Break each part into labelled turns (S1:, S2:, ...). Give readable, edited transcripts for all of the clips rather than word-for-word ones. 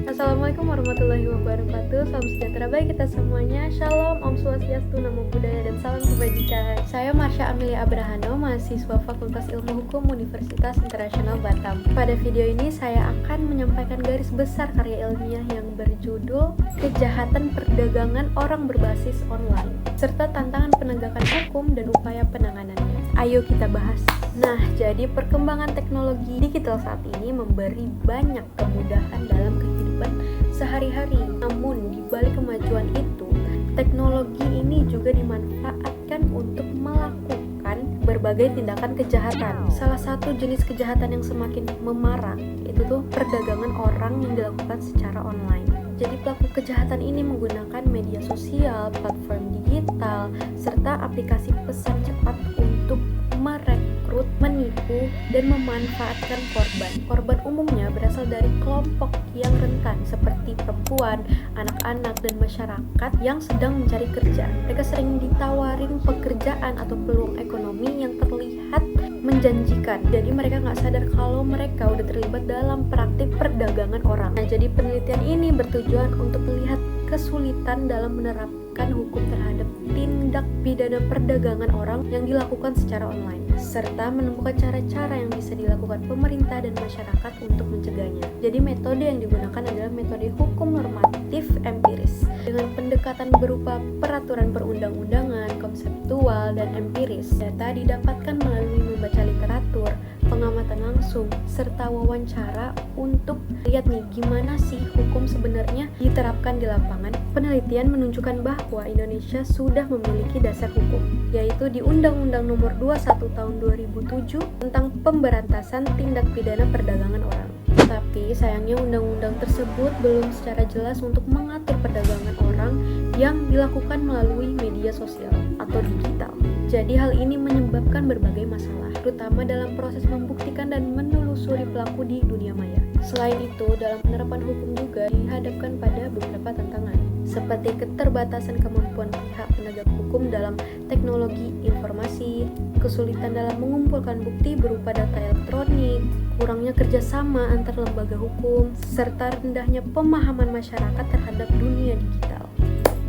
S1: Assalamualaikum warahmatullahi wabarakatuh. Salam sejahtera bagi kita semuanya. Shalom, Om Swastiastu, Namo Buddhaya, dan salam kebajikan. Saya Marsha Amelia Abrahano, mahasiswa Fakultas Ilmu Hukum Universitas Internasional Batam. Pada video ini saya akan menyampaikan garis besar karya ilmiah yang berjudul Kejahatan Perdagangan Orang Berbasis Online, serta tantangan penegakan hukum dan upaya penanganannya. Ayo kita bahas. Nah, jadi perkembangan teknologi digital saat ini memberi banyak kemudahan dalam kehidupan sehari-hari. Namun, di balik kemajuan itu, teknologi ini juga dimanfaatkan untuk melakukan berbagai tindakan kejahatan. Salah satu jenis kejahatan yang semakin memarak itu tuh perdagangan orang yang dilakukan secara online. Jadi pelaku kejahatan ini menggunakan media sosial, platform digital, serta aplikasi pesan cepat untuk merekrut, menipu, dan memanfaatkan korban. Korban umumnya berasal dari kelompok yang rentan seperti perempuan, anak-anak, dan masyarakat yang sedang mencari kerja. Mereka sering ditawarin pekerjaan atau peluang ekonomi yang terlihat menjanjikan. Jadi mereka nggak sadar kalau mereka udah terlibat dalam praktik perdagangan orang. Nah, jadi penelitian ini bertujuan untuk melihat kesulitan dalam menerapkan hukum terhadap tindak pidana perdagangan orang yang dilakukan secara online, serta menemukan cara-cara yang bisa dilakukan pemerintah dan masyarakat untuk mencegahnya. Jadi metode yang digunakan adalah metode hukum normatif empiris dengan pendekatan berupa peraturan perundang-undangan, konseptual, dan empiris. Data didapatkan melalui membaca literatur, pengamatan langsung, serta wawancara untuk lihat nih gimana sih hukum sebenarnya diterapkan di lapangan. Penelitian menunjukkan bahwa Indonesia sudah memiliki dasar hukum, yaitu di Undang-Undang Nomor 21 Tahun 2007 tentang pemberantasan tindak pidana perdagangan orang. Tapi sayangnya undang-undang tersebut belum secara jelas untuk mengatur perdagangan orang yang dilakukan melalui media sosial atau digital. Jadi hal ini menyebabkan berbagai masalah, terutama dalam proses membuktikan dan menelusuri pelaku di dunia maya. Selain itu, dalam penerapan hukum juga dihadapkan pada beberapa tantangan, seperti keterbatasan kemampuan pihak penegak hukum dalam teknologi informasi, kesulitan dalam mengumpulkan bukti berupa data elektronik, kurangnya kerjasama antar lembaga hukum, serta rendahnya pemahaman masyarakat terhadap dunia digital.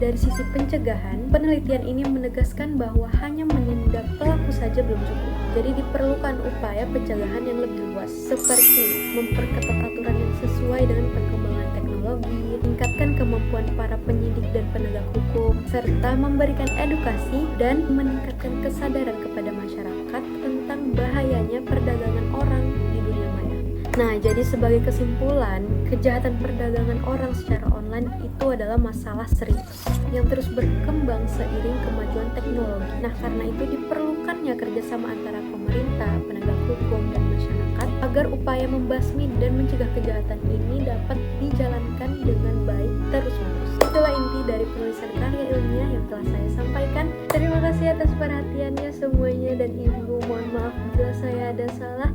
S1: Dari sisi pencegahan, penelitian ini menegaskan bahwa hanya menindak pelaku saja belum cukup. Jadi diperlukan upaya pencegahan yang lebih luas, seperti memperketat aturan yang sesuai dengan perkembangan teknologi, meningkatkan kemampuan para penyidik dan penegak hukum, serta memberikan edukasi dan meningkatkan kesadaran kepada masyarakat tentang bahayanya perdagangan orang di dunia maya. Nah, jadi sebagai kesimpulan, kejahatan perdagangan orang secara online itu adalah masalah serius yang terus berkembang seiring kemajuan teknologi. Nah, karena itu diperlukannya kerjasama antara pemerintah, penegak hukum, dan masyarakat agar upaya membasmi dan mencegah kejahatan ini dapat dijalankan dengan baik terus-menerus. Itulah inti dari penulisan karya ilmiah yang telah saya sampaikan. Terima kasih atas perhatiannya semuanya, dan Ibu mohon maaf bila saya ada salah.